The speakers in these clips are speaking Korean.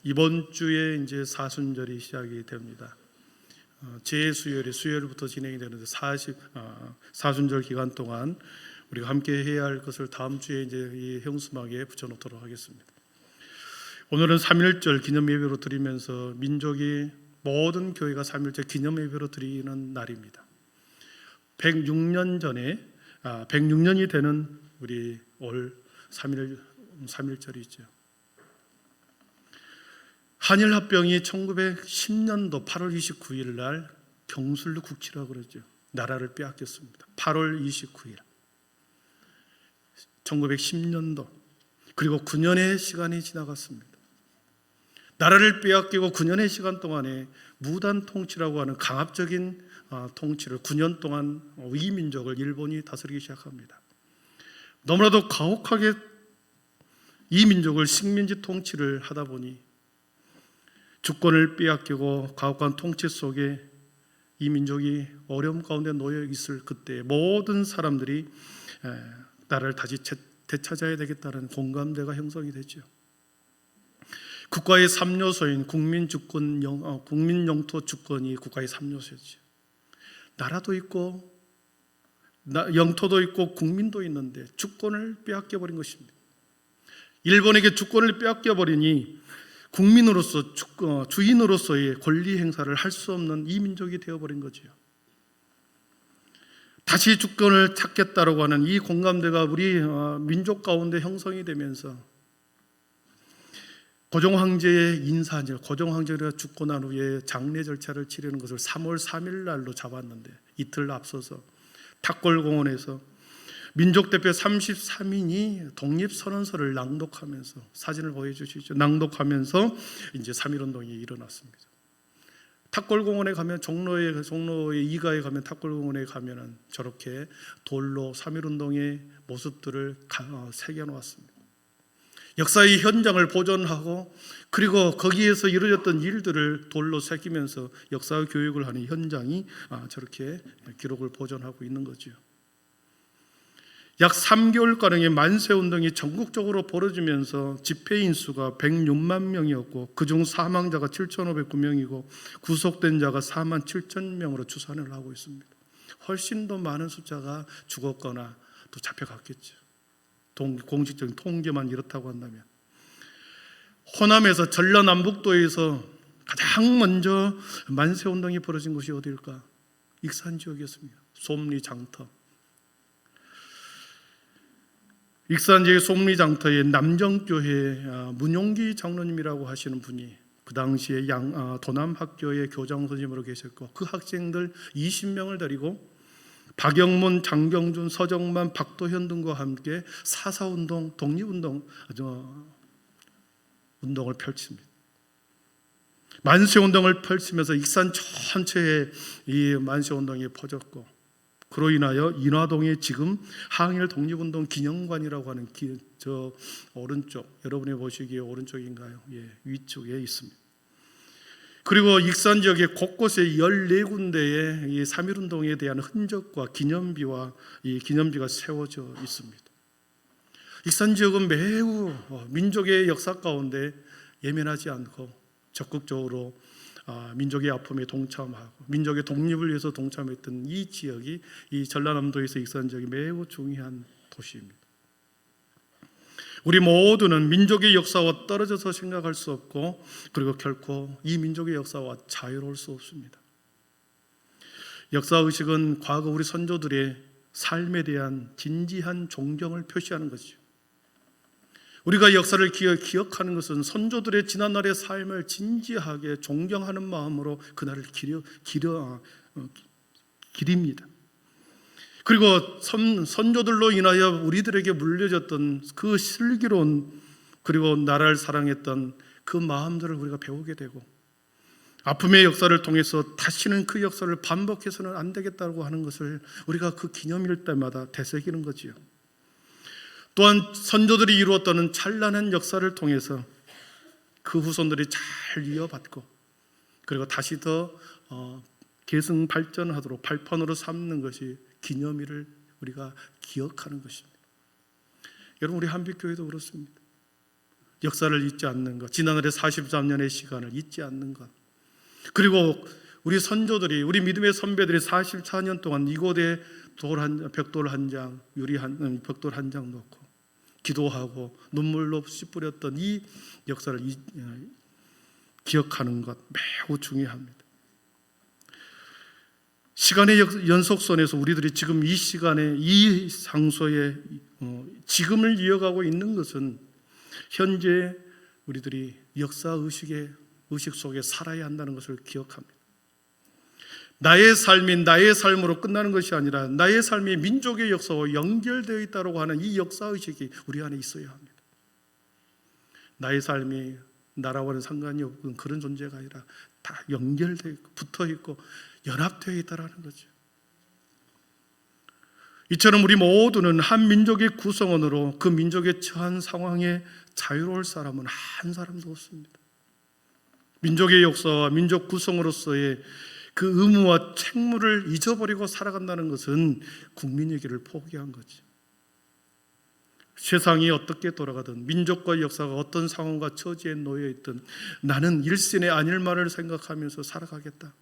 이번 주에 이제 사순절이 시작이 됩니다. 수요일부터 진행이 되는데 사순절 기간 동안 우리가 함께 해야 할 것을 다음 주에 이제 이 형수막에 붙여놓도록 하겠습니다. 오늘은 3.1절 기념 예배로 드리면서 민족이 모든 교회가 3.1절 기념 예배로 드리는 날입니다. 106년이 되는 우리 올 3.1절이죠. 한일합병이 1910년도 8월 29일 날 경술로 국치라고 그러죠. 나라를 빼앗겼습니다. 8월 29일 1910년도 그리고 9년의 시간이 지나갔습니다. 나라를 빼앗기고 9년의 시간 동안에 무단 통치라고 하는 강압적인 통치를 9년 동안 이 민족을 일본이 다스리기 시작합니다. 너무나도 가혹하게 이 민족을 식민지 통치를 하다 보니 주권을 빼앗기고 가혹한 통치 속에 이 민족이 어려움 가운데 놓여 있을 그때 모든 사람들이 나라를 다시 되찾아야 되겠다는 공감대가 형성이 되죠. 국가의 3요소인 국민 영토 주권이 국가의 3요소죠. 나라도 있고 영토도 있고 국민도 있는데 주권을 빼앗겨버린 것입니다. 일본에게 주권을 빼앗겨버리니 국민으로서 주인으로서의 권리 행사를 할 수 없는 이 민족이 되어버린 거죠. 다시 주권을 찾겠다라고 하는 이 공감대가 우리 민족 가운데 형성이 되면서 고종황제의 인사절, 고종황제가 죽고 난 후에 장례 절차를 치르는 것을 3월 3일 날로 잡았는데 이틀 앞서서 탑골공원에서 민족대표 33인이 독립선언서를 낭독하면서 사진을 보여주시죠. 낭독하면서 이제 3.1운동이 일어났습니다. 탑골공원에 가면 종로의 이가에 가면 탑골공원에 가면은 저렇게 돌로 3.1운동의 모습들을 새겨놓았습니다. 역사의 현장을 보존하고 그리고 거기에서 이루어졌던 일들을 돌로 새기면서 역사 교육을 하는 현장이 저렇게 기록을 보존하고 있는 거죠. 약 3개월가량의 만세운동이 전국적으로 벌어지면서 집회인 수가 106만 명이었고 그중 사망자가 7,509명이고 구속된 자가 4만 7천 명으로 추산을 하고 있습니다. 훨씬 더 많은 숫자가 죽었거나 또 잡혀갔겠죠. 공식적인 통계만 이렇다고 한다면 호남에서 전라남북도에서 가장 먼저 만세운동이 벌어진 곳이 어디일까? 익산 지역이었습니다. 솜리장터. 익산 지역 솜리장터의 남정교회 문용기 장로님이라고 하시는 분이 그 당시에 도남학교의 교장 선생님으로 계셨고 그 학생들 20명을 데리고 박영문, 장경준, 서정만, 박도현 등과 함께 사사운동, 독립운동 운동을 펼칩니다. 만세운동을 펼치면서 익산 전체에 이 만세운동이 퍼졌고 그로 인하여 인화동에 지금 항일 독립운동 기념관이라고 하는 저 오른쪽, 여러분이 보시기에 오른쪽인가요? 예, 위쪽에 있습니다. 그리고 익산 지역의 곳곳에 14군데의 이 3.1운동에 대한 흔적과 기념비와 이 기념비가 세워져 있습니다. 익산 지역은 매우 민족의 역사 가운데 예민하지 않고 적극적으로 민족의 아픔에 동참하고 민족의 독립을 위해서 동참했던 이 지역이 이 전라남도에서 익산 지역이 매우 중요한 도시입니다. 우리 모두는 민족의 역사와 떨어져서 생각할 수 없고 그리고 결코 이 민족의 역사와 자유로울 수 없습니다. 역사의식은 과거 우리 선조들의 삶에 대한 진지한 존경을 표시하는 것이죠. 우리가 역사를 기억하는 것은 선조들의 지난날의 삶을 진지하게 존경하는 마음으로 그날을 기립니다. 그리고 선조들로 인하여 우리들에게 물려졌던 그 슬기로운 그리고 나라를 사랑했던 그 마음들을 우리가 배우게 되고 아픔의 역사를 통해서 다시는 그 역사를 반복해서는 안 되겠다고 하는 것을 우리가 그 기념일 때마다 되새기는 거지요. 또한 선조들이 이루었다는 찬란한 역사를 통해서 그 후손들이 잘 이어받고 그리고 다시 더 계승 발전하도록 발판으로 삼는 것이 기념일을 우리가 기억하는 것입니다. 여러분 우리 한빛교회도 그렇습니다. 역사를 잊지 않는 것, 지난날의 43년의 시간을 잊지 않는 것, 그리고 우리 선조들이, 우리 믿음의 선배들이 44년 동안 이곳에 벽돌 한 장, 벽돌 한 장 놓고 기도하고 눈물로 씨 뿌렸던 이 역사를 기억하는 것 매우 중요합니다. 시간의 연속선에서 우리들이 지금 이 시간에 이 장소에 지금을 이어가고 있는 것은 현재 우리들이 의식 속에 살아야 한다는 것을 기억합니다. 나의 삶이 나의 삶으로 끝나는 것이 아니라 나의 삶이 민족의 역사와 연결되어 있다고 하는 이 역사의식이 우리 안에 있어야 합니다. 나의 삶이 나라와는 상관이 없는 그런 존재가 아니라 다 연결되어 있고 붙어있고 연합되어 있다는 거죠. 이처럼 우리 모두는 한 민족의 구성원으로 그 민족의 처한 상황에 자유로울 사람은 한 사람도 없습니다. 민족의 역사와 민족 구성으로서의 그 의무와 책무를 잊어버리고 살아간다는 것은 국민이기를 포기한 거지. 세상이 어떻게 돌아가든 민족과 역사가 어떤 상황과 처지에 놓여 있든 나는 일신의 아닐만을 생각하면서 살아가겠다.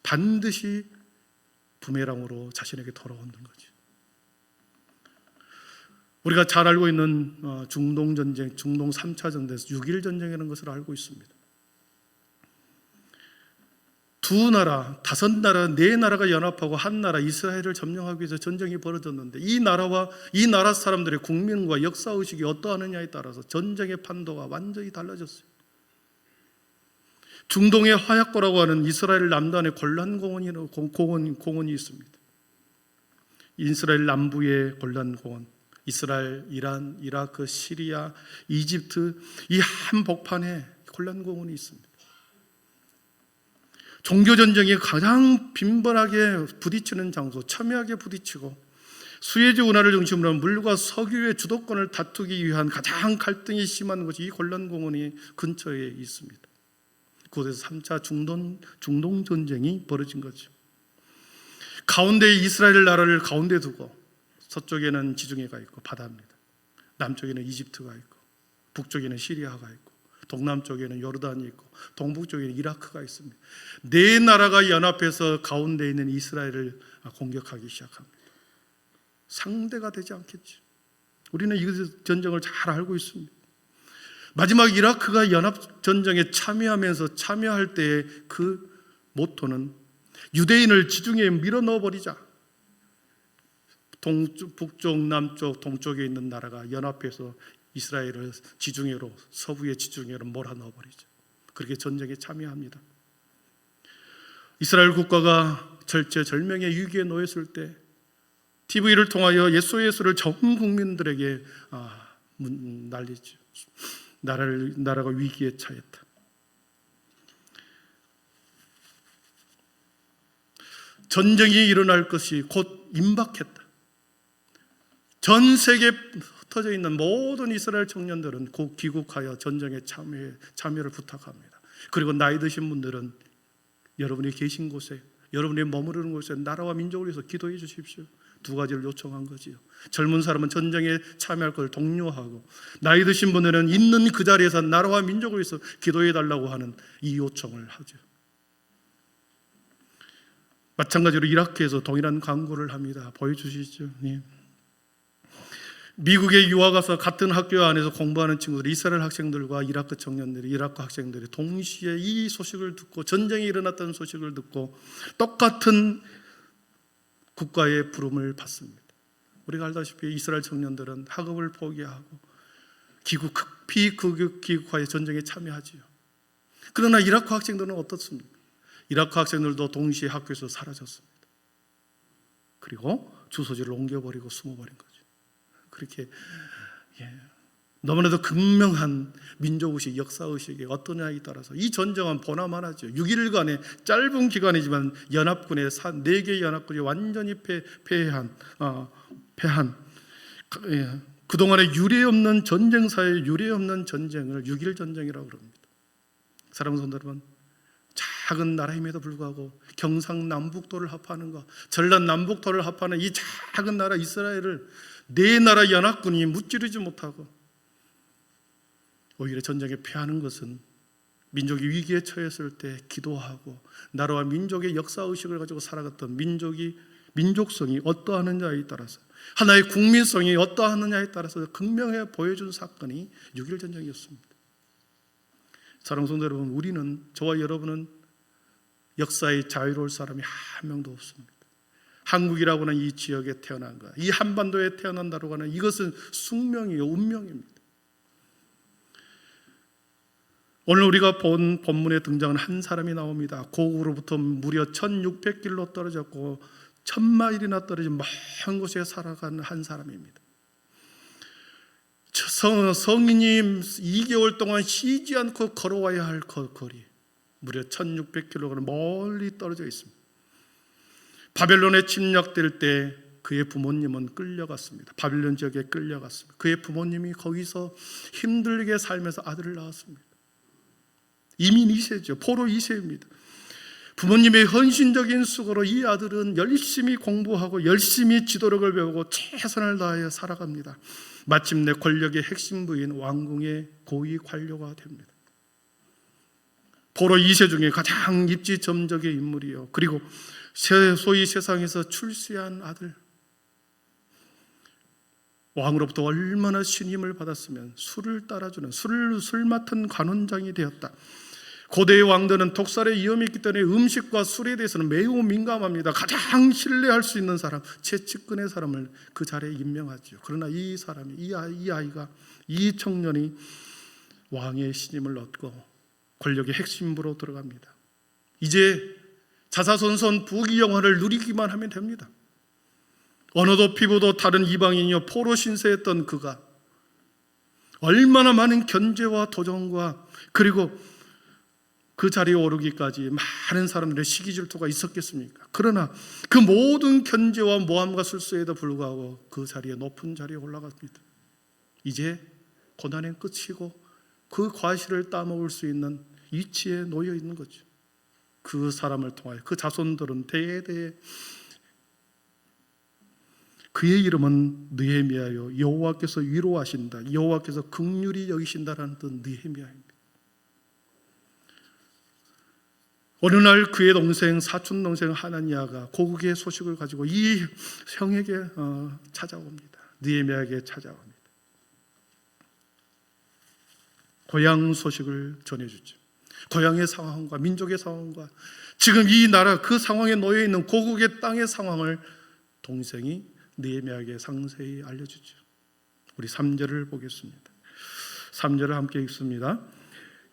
반드시 부메랑으로 자신에게 돌아오는 거지. 우리가 잘 알고 있는 중동 전쟁, 중동 3차 전쟁에서 6.1 전쟁이라는 것을 알고 있습니다. 두 나라, 다섯 나라, 네 나라가 연합하고 한 나라 이스라엘을 점령하기 위해서 전쟁이 벌어졌는데 이 나라 사람들의 국민과 역사의식이 어떠하느냐에 따라서 전쟁의 판도가 완전히 달라졌어요. 중동의 화약고라고 하는 이스라엘 남단의 골란 공원이 있습니다. 이스라엘 남부의 골란 공원, 이스라엘, 이란, 이라크, 시리아, 이집트 이 한복판에 골란 공원이 있습니다. 종교전쟁이 가장 빈번하게 부딪히는 장소, 첨예하게 부딪히고 수에즈 운하를 중심으로 물과 석유의 주도권을 다투기 위한 가장 갈등이 심한 곳이 이 골란 공원이 근처에 있습니다. 그곳에서 3차 중동 전쟁이 벌어진 거죠. 가운데 이스라엘 나라를 가운데 두고 서쪽에는 지중해가 있고 바다입니다. 남쪽에는 이집트가 있고 북쪽에는 시리아가 있고 동남쪽에는 요르단이 있고 동북쪽에는 이라크가 있습니다. 네 나라가 연합해서 가운데 있는 이스라엘을 공격하기 시작합니다. 상대가 되지 않겠죠. 우리는 이 전쟁을 잘 알고 있습니다. 마지막 이라크가 연합전쟁에 참여할 때의 그 모토는 유대인을 지중해에 밀어 넣어버리자. 북쪽, 남쪽, 동쪽에 있는 나라가 연합해서 이스라엘을 지중해로, 서부의 지중해로 몰아넣어버리죠. 그렇게 전쟁에 참여합니다. 이스라엘 국가가 절체절명의 위기에 놓였을 때 TV를 통하여 예수를 전 국민들에게 날리죠. 나라가 위기에 처했다. 전쟁이 일어날 것이 곧 임박했다. 전 세계에 흩어져 있는 모든 이스라엘 청년들은 곧 귀국하여 전쟁에 참여를 부탁합니다. 그리고 나이 드신 분들은 여러분이 계신 곳에, 여러분이 머무르는 곳에 나라와 민족을 위해서 기도해 주십시오. 두 가지를 요청한 거지요. 젊은 사람은 전쟁에 참여할 것을 독려하고 나이 드신 분들은 있는 그 자리에서 나라와 민족을 위해서 기도해 달라고 하는 이 요청을 하죠. 마찬가지로 이라크에서 동일한 광고를 합니다. 보여주시죠. 네. 미국에 유학 가서 같은 학교 안에서 공부하는 친구들, 이스라엘 학생들과 이라크 청년들이, 이라크 학생들이 동시에 이 소식을 듣고 전쟁이 일어났다는 소식을 듣고 똑같은 국가의 부름을 받습니다. 우리가 알다시피 이스라엘 청년들은 학업을 포기하고 급히 귀국하여 전쟁에 참여하지요. 그러나 이라크 학생들은 어떻습니까? 이라크 학생들도 동시에 학교에서 사라졌습니다. 그리고 주소지를 옮겨버리고 숨어버린 거죠. 그렇게 너무나도 극명한 민족의식, 역사의식이 어떠냐에 따라서 이 전쟁은 보나마나죠. 6일간의 짧은 기간이지만 연합군의 4개 연합군이 완전히 패한 그동안의 유례없는 전쟁사의 유례없는 전쟁을 6.1 전쟁이라고 그럽니다. 사랑하는 성도 여러분, 작은 나라임에도 불구하고 경상남북도를 합하는 것, 전라남북도를 합하는 이 작은 나라 이스라엘을 네 나라 연합군이 무찌르지 못하고 오히려 전쟁에 패하는 것은 민족이 위기에 처했을 때 기도하고 나라와 민족의 역사의식을 가지고 살아갔던 민족성이 어떠하느냐에 따라서, 하나의 국민성이 어떠하느냐에 따라서 극명해 보여준 사건이 6.1 전쟁이었습니다. 사랑하는 성도 여러분, 우리는, 저와 여러분은 역사에 자유로울 사람이 한 명도 없습니다. 한국이라고 하는 이 지역에 태어난 것, 이 한반도에 태어난다고 하는 이것은 숙명이요, 운명입니다. 오늘 우리가 본 본문에 등장한 한 사람이 나옵니다. 고국으로부터 무려 1600km 떨어졌고 1000마일이나 떨어진 먼 곳에 살아가는 한 사람입니다. 성인이 2개월 동안 쉬지 않고 걸어와야 할 거리, 무려 1600km 멀리 떨어져 있습니다. 바벨론에 침략될 때 그의 부모님은 끌려갔습니다. 바벨론 지역에 끌려갔습니다. 그의 부모님이 거기서 힘들게 살면서 아들을 낳았습니다. 이민 2세죠. 포로 2세입니다. 부모님의 헌신적인 수고로 이 아들은 열심히 공부하고 열심히 지도력을 배우고 최선을 다하여 살아갑니다. 마침내 권력의 핵심 부인 왕궁의 고위 관료가 됩니다. 포로 2세 중에 가장 입지점적의 인물이요, 그리고 소위 세상에서 출세한 아들, 왕으로부터 얼마나 신임을 받았으면 술을 따라주는 술 맡은 관원장이 되었다. 고대의 왕들은 독살의 위험이 있기 때문에 음식과 술에 대해서는 매우 민감합니다. 가장 신뢰할 수 있는 사람, 최측근의 사람을 그 자리에 임명하죠. 그러나 이 사람이, 이 청년이 왕의 신임을 얻고 권력의 핵심부로 들어갑니다. 이제 자사손손 부귀영화를 누리기만 하면 됩니다. 언어도 피부도 다른 이방인이요 포로 신세였던 그가 얼마나 많은 견제와 도전과 그리고 그 자리에 오르기까지 많은 사람들의 시기 질투가 있었겠습니까? 그러나 그 모든 견제와 모함과 술수에도 불구하고 그 자리에, 높은 자리에 올라갔습니다. 이제 고난의 끝이고 그 과실을 따먹을 수 있는 위치에 놓여 있는 거죠. 그 사람을 통하여 그 자손들은 대대에 그의 이름은 느헤미야요, 여호와께서 위로하신다, 여호와께서 긍휼히 여기신다라는 뜻 느헤미야입니다. 어느 날 그의 동생, 사촌 동생 하나니아가 고국의 소식을 가지고 이 형에게 찾아옵니다. 느헤미야에게 찾아옵니다. 고향 소식을 전해주죠. 고향의 상황과 민족의 상황과 지금 이 나라 그 상황에 놓여 있는 고국의 땅의 상황을 동생이 느헤미야에게 상세히 알려주죠. 우리 3절을 보겠습니다. 3절을 함께 읽습니다.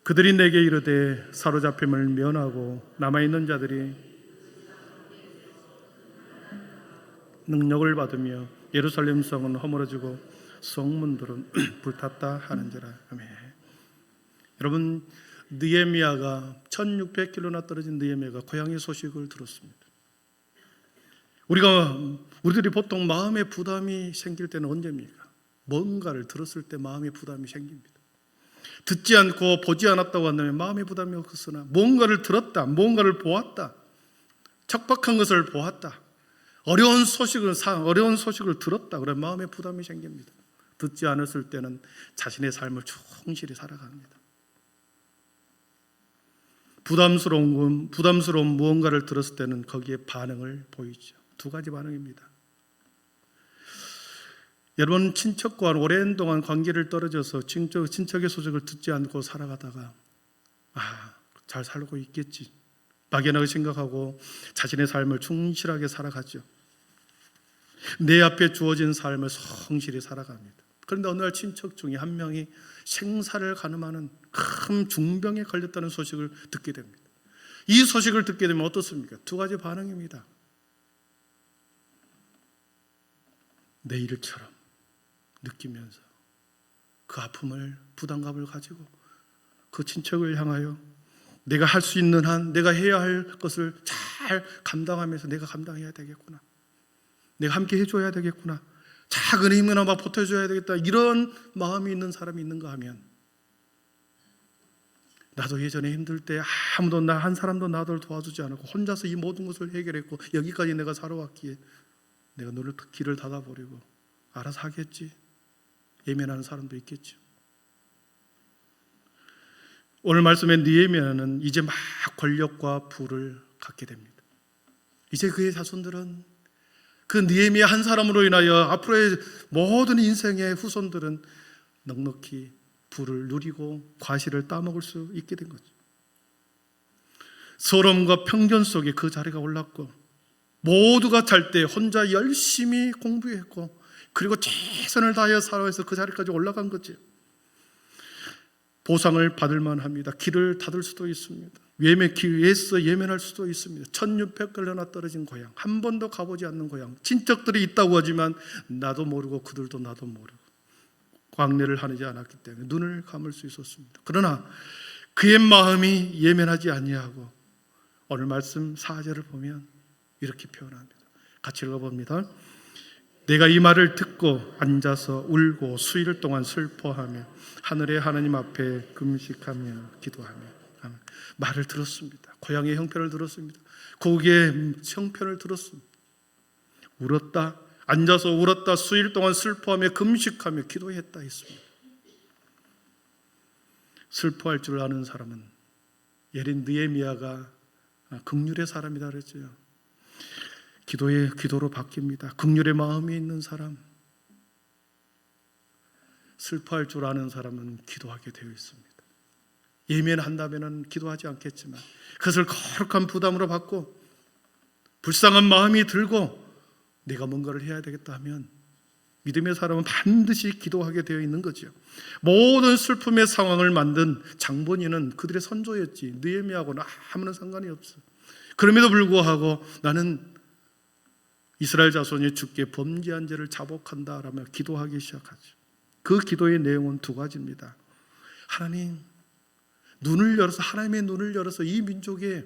그들이 내게 이르되 사로잡힘을 면하고 남아있는 자들이 능력을 받으며 예루살렘 성은 허물어지고 성문들은 불탔다 하는지라. 아멘. 여러분, 느헤미야가 1600km나 떨어진 느헤미야가 고향의 소식을 들었습니다. 우리들이 보통 마음의 부담이 생길 때는 언제입니까? 뭔가를 들었을 때 마음의 부담이 생깁니다. 듣지 않고 보지 않았다고 한다면 마음의 부담이 없으나 뭔가를 들었다, 뭔가를 보았다, 척박한 것을 보았다, 어려운 소식을 들었다, 그러면 마음의 부담이 생깁니다. 듣지 않았을 때는 자신의 삶을 충실히 살아갑니다. 부담스러운 무언가를 들었을 때는 거기에 반응을 보이죠. 두 가지 반응입니다. 여러분, 친척과 오랜 동안 관계를 떨어져서 친척의 소식을 듣지 않고 살아가다가 잘 살고 있겠지 막연하게 생각하고 자신의 삶을 충실하게 살아가죠. 내 앞에 주어진 삶을 성실히 살아갑니다. 그런데 어느 날 친척 중에 한 명이 생사를 가늠하는 큰 중병에 걸렸다는 소식을 듣게 됩니다. 이 소식을 듣게 되면 어떻습니까? 두 가지 반응입니다. 내 일처럼 느끼면서 그 아픔을, 부담감을 가지고 그 친척을 향하여 내가 할 수 있는 한, 내가 해야 할 것을 잘 감당하면서 내가 감당해야 되겠구나, 내가 함께 해줘야 되겠구나, 작은 힘이나마 보태줘야 되겠다, 이런 마음이 있는 사람이 있는가 하면, 나도 예전에 힘들 때 아무도 한 사람도 나를 도와주지 않았고 혼자서 이 모든 것을 해결했고 여기까지 내가 살아왔기에 내가 너를 길을 닫아버리고 알아서 하겠지, 예면하는 사람도 있겠죠. 오늘 말씀의 느헤미야는 이제 막 권력과 부를 갖게 됩니다. 이제 그의 자손들은, 그 느헤미야 한 사람으로 인하여 앞으로의 모든 인생의 후손들은 넉넉히 부를 누리고 과실을 따먹을 수 있게 된 거죠. 서름과 편견 속에 그 자리가 올랐고, 모두가 잘 때 혼자 열심히 공부했고, 그리고 최선을 다하여 살아서 그 자리까지 올라간 거죠. 보상을 받을 만합니다. 길을 닫을 수도 있습니다. 기회에서 예면할 수도 있습니다. 1600걸려나 떨어진 고향, 한 번도 가보지 않는 고향, 친척들이 있다고 하지만 나도 모르고 그들도 나도 모르고 광례를 하지 않았기 때문에 눈을 감을 수 있었습니다. 그러나 그의 마음이 예면하지 아니하고 오늘 말씀 4절을 보면 이렇게 표현합니다. 같이 읽어봅니다. 내가 이 말을 듣고 앉아서 울고 수일 동안 슬퍼하며 하늘의 하나님 앞에 금식하며 기도하며. 말을 들었습니다. 고향의 형편을 들었습니다. 고국의 형편을 들었습니다. 울었다, 앉아서 울었다, 수일 동안 슬퍼하며 금식하며 기도했다 했습니다. 슬퍼할 줄 아는 사람은 예린 느헤미야가 긍휼의 사람이다 그랬죠. 기도로 바뀝니다. 긍휼의 마음이 있는 사람, 슬퍼할 줄 아는 사람은 기도하게 되어 있습니다. 예면한다면 기도하지 않겠지만 그것을 거룩한 부담으로 받고 불쌍한 마음이 들고 내가 뭔가를 해야 되겠다 하면 믿음의 사람은 반드시 기도하게 되어 있는 거죠. 모든 슬픔의 상황을 만든 장본인은 그들의 선조였지 느헤미야하고는 아무런 상관이 없어. 그럼에도 불구하고 나는 이스라엘 자손이 주께 범죄한 죄를 자복한다라며 기도하기 시작하죠. 그 기도의 내용은 두 가지입니다. 하나님, 눈을 열어서, 하나님의 눈을 열어서 이 민족의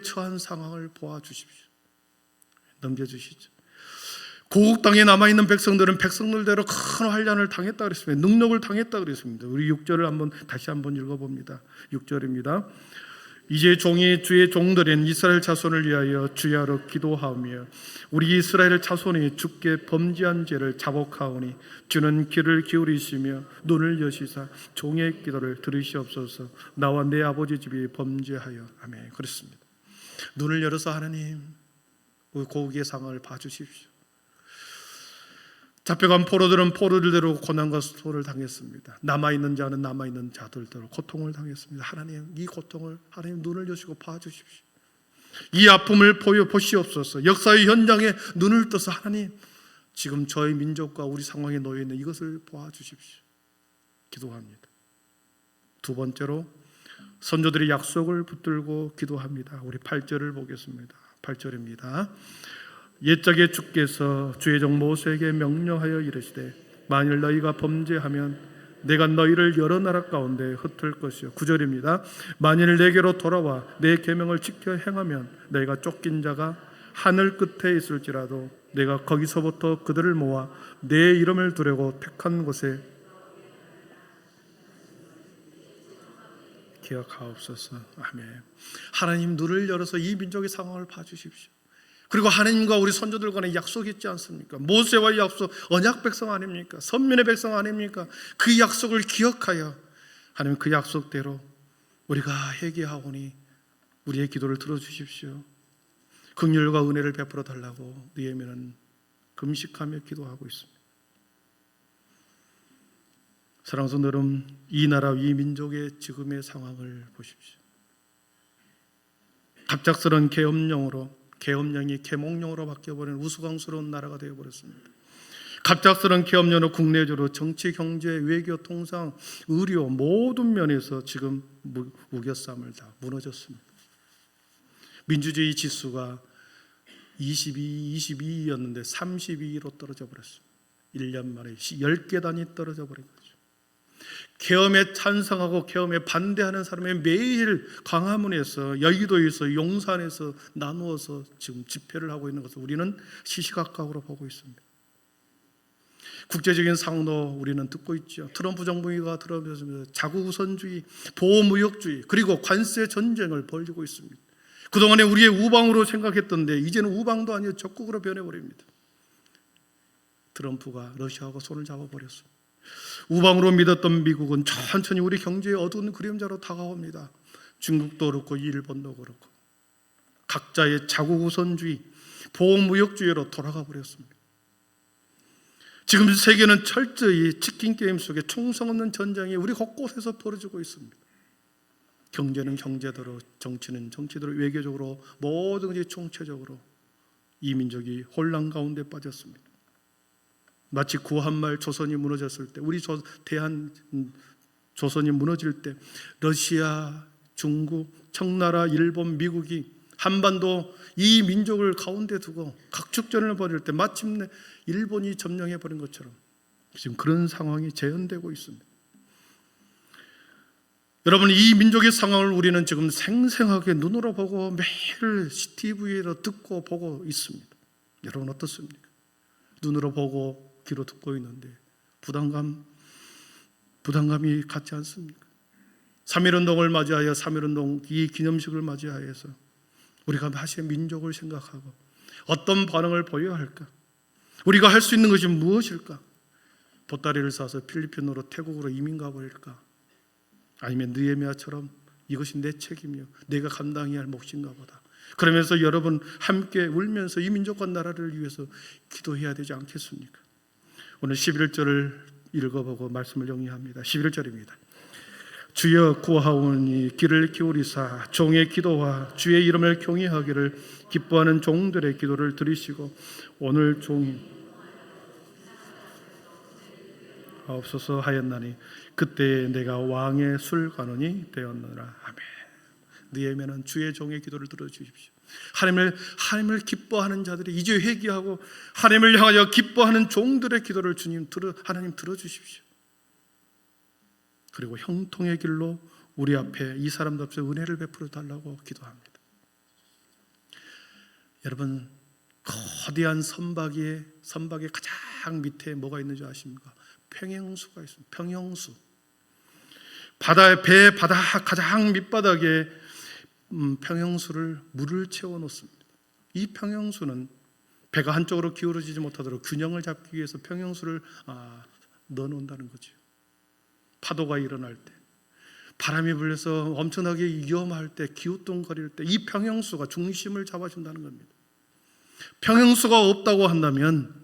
처한 상황을 보아주십시오. 넘겨주시죠. 고국 땅에 남아있는 백성들은 백성들대로 큰 환난을 당했다 그랬습니다. 능력을 당했다 그랬습니다. 우리 6절을 다시 한번 읽어봅니다. 6절입니다. 이제 주의 종들인 이스라엘 자손을 위하여 주야로 기도하며 우리 이스라엘 자손이 주께 범죄한 죄를 자복하오니 주는 귀를 기울이시며 눈을 여시사 종의 기도를 들으시옵소서. 나와 내 아버지 집이 범죄하여. 아멘. 그렇습니다. 눈을 열어서 하나님, 우리 고국의 상황을 봐주십시오. 잡혀간 포로들은 포로들대로 고난과 수고를 당했습니다. 남아있는 자는 남아있는 자들대로 고통을 당했습니다. 하나님, 이 고통을 하나님 눈을 여시고 봐주십시오. 이 아픔을 보시옵소서. 역사의 현장에 눈을 떠서 하나님, 지금 저희 민족과 우리 상황에 놓여 있는 이것을 보아주십시오. 기도합니다. 두 번째로 선조들이 약속을 붙들고 기도합니다. 우리 8절을 보겠습니다. 8절입니다. 옛적에 주께서 주의 종 모세에게 명령하여 이르시되 만일 너희가 범죄하면 내가 너희를 여러 나라 가운데 흩을 것이요. 9절입니다. 만일 내게로 돌아와 내 계명을 지켜 행하면 너희가 쫓긴 자가 하늘 끝에 있을지라도 내가 거기서부터 그들을 모아 내 이름을 두려고 택한 곳에 기억하옵소서. 아멘. 하나님, 눈을 열어서 이 민족의 상황을 봐주십시오. 그리고 하나님과 우리 선조들 간에 약속이 있지 않습니까? 모세와의 약속, 언약 백성 아닙니까? 선민의 백성 아닙니까? 그 약속을 기억하여 하나님, 그 약속대로 우리가 회개하오니 우리의 기도를 들어주십시오. 긍휼과 은혜를 베풀어 달라고 느헤미야는 금식하며 기도하고 있습니다. 사랑하는 성도 여러분, 이 나라, 이 민족의 지금의 상황을 보십시오. 갑작스러운 계엄령이 계몽령으로 바뀌어버린 우스꽝스러운 나라가 되어버렸습니다. 갑작스러운 계엄령으로 국내적으로 정치, 경제, 외교, 통상, 의료 모든 면에서 지금 우겨쌈을 다 무너졌습니다. 민주주의 지수가 22였는데 32로 떨어져 버렸습니다. 1년 만에 10계단이 떨어져 버린 거죠. 계엄에 찬성하고 계엄에 반대하는 사람의 매일 광화문에서, 여의도에서, 용산에서 나누어서 지금 집회를 하고 있는 것을 우리는 시시각각으로 보고 있습니다. 국제적인 상황도 우리는 듣고 있죠. 트럼프 정부가 들어오면서 자국 우선주의, 보호무역주의, 그리고 관세 전쟁을 벌이고 있습니다. 그동안에 우리의 우방으로 생각했던데 이제는 우방도 아니고 적국으로 변해버립니다. 트럼프가 러시아하고 손을 잡아버렸습니다. 우방으로 믿었던 미국은 천천히 우리 경제의 어두운 그림자로 다가옵니다. 중국도 그렇고 일본도 그렇고 각자의 자국 우선주의, 보호무역주의로 돌아가 버렸습니다. 지금 세계는 철저히 치킨 게임 속에 총성 없는 전쟁이 우리 곳곳에서 벌어지고 있습니다. 경제는 경제대로, 정치는 정치대로, 외교적으로 뭐든지 총체적으로 이 민족이 혼란 가운데 빠졌습니다. 마치 구한말 조선이 무너졌을 때, 우리 대한 조선이 무너질 때 러시아, 중국, 청나라, 일본, 미국이 한반도 이 민족을 가운데 두고 각축전을 벌일 때 마침내 일본이 점령해버린 것처럼 지금 그런 상황이 재현되고 있습니다. 여러분, 이 민족의 상황을 우리는 지금 생생하게 눈으로 보고 매일 TV로 듣고 보고 있습니다. 여러분 어떻습니까? 눈으로 보고 귀로 듣고 있는데 부담감이 같지 않습니까? 3.1운동을 맞이하여 3.1운동 이 기념식을 맞이하여서 우리가 다시 민족을 생각하고 어떤 반응을 보여야 할까? 우리가 할 수 있는 것이 무엇일까? 보따리를 싸서 필리핀으로 태국으로 이민 가버릴까? 아니면 느헤미야처럼 이것이 내 책임이요, 내가 감당해야 할 몫인가 보다. 그러면서 여러분 함께 울면서 이 민족과 나라를 위해서 기도해야 되지 않겠습니까? 오늘 11절을 읽어보고 말씀을 정리합니다. 11절입니다. 주여 구하오니 귀를 기울이사 종의 기도와 주의 이름을 경외하기를 기뻐하는 종들의 기도를 들으시고 오늘 종이 없어서 하였나니 그때 내가 왕의 술관원이 되었느라. 아멘. 느헤미야는 주의 종의 기도를 들어주십시오. 하나님을 기뻐하는 자들이 이제 회개하고 하나님을 향하여 기뻐하는 종들의 기도를 하나님 들어주십시오. 그리고 형통의 길로 우리 앞에 이 사람들 앞에 은혜를 베풀어 달라고 기도합니다. 여러분, 거대한 선박의 가장 밑에 뭐가 있는 줄 아십니까? 평형수가 있습니다. 평형수. 배 바다 가장 밑바닥에 평형수를 물을 채워 놓습니다. 이 평형수는 배가 한쪽으로 기울어지지 못하도록 균형을 잡기 위해서 평형수를 넣어 놓는다는 거죠. 파도가 일어날 때, 바람이 불려서 엄청나게 위험할 때, 기우뚱거릴 때 이 평형수가 중심을 잡아준다는 겁니다. 평형수가 없다고 한다면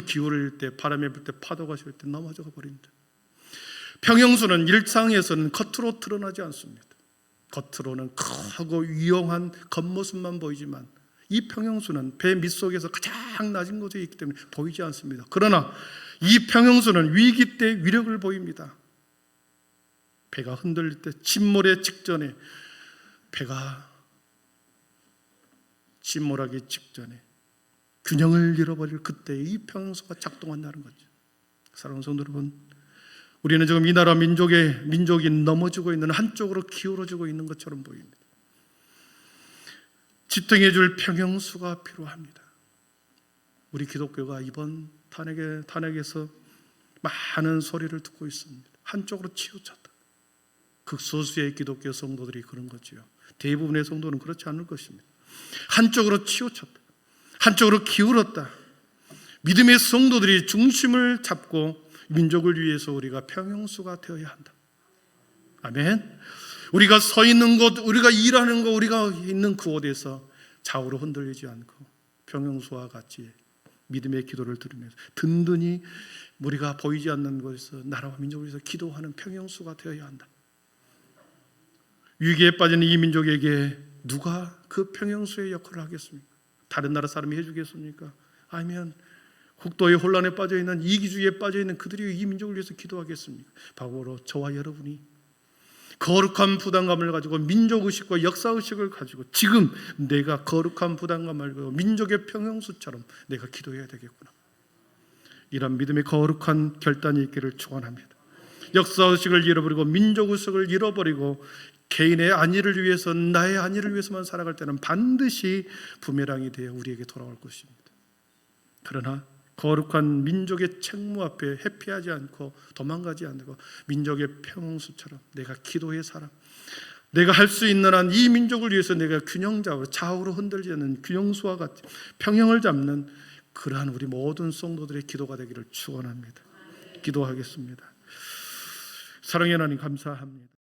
기울일 때, 바람이 불 때, 파도가 칠 때 넘어져 버립니다. 평형수는 일상에서는 겉으로 드러나지 않습니다. 겉으로는 크고 위험한 겉모습만 보이지만 이 평형수는 배 밑속에서 가장 낮은 곳에 있기 때문에 보이지 않습니다. 그러나 이 평형수는 위기 때 위력을 보입니다. 배가 흔들릴 때, 침몰의 직전에, 배가 침몰하기 직전에 균형을 잃어버릴 그때 이 평형수가 작동한다는 거죠. 사랑하는 성도 여러분, 우리는 지금 이 나라 민족이 넘어지고 있는, 한쪽으로 기울어지고 있는 것처럼 보입니다. 지탱해 줄 평형수가 필요합니다. 우리 기독교가 이번 탄핵에서 많은 소리를 듣고 있습니다. 한쪽으로 치우쳤다. 극소수의 기독교 성도들이 그런 거지요. 대부분의 성도는 그렇지 않을 것입니다. 한쪽으로 치우쳤다. 한쪽으로 기울었다. 믿음의 성도들이 중심을 잡고 민족을 위해서 우리가 평형수가 되어야 한다. 아멘. 우리가 서 있는 곳, 우리가 일하는 곳, 우리가 있는 그곳에서 좌우로 흔들리지 않고 평형수와 같이 믿음의 기도를 들으면서 든든히 우리가 보이지 않는 곳에서 나라와 민족을 위해서 기도하는 평형수가 되어야 한다. 위기에 빠진 이 민족에게 누가 그 평형수의 역할을 하겠습니까? 다른 나라 사람이 해주겠습니까? 아니면 국도의 혼란에 빠져있는, 이기주의에 빠져있는 그들이 이 민족을 위해서 기도하겠습니까? 바로 저와 여러분이 거룩한 부담감을 가지고, 민족의식과 역사의식을 가지고 지금 내가 거룩한 부담감을 가지고 민족의 평형수처럼 내가 기도해야 되겠구나, 이런 믿음의 거룩한 결단이 있기를 축원합니다. 역사의식을 잃어버리고 민족의식을 잃어버리고 개인의 안위를 위해서, 나의 안위를 위해서만 살아갈 때는 반드시 부메랑이 되어 우리에게 돌아올 것입니다. 그러나 거룩한 민족의 책무 앞에 회피하지 않고 도망가지 않고 민족의 평형수처럼 내가 기도의 사람, 내가 할 수 있는 한 이 민족을 위해서 내가 균형 잡으로 좌우로 흔들지 않는 균형수와 같이 평형을 잡는 그러한 우리 모든 성도들의 기도가 되기를 축원합니다. 기도하겠습니다. 사랑의 하나님 감사합니다.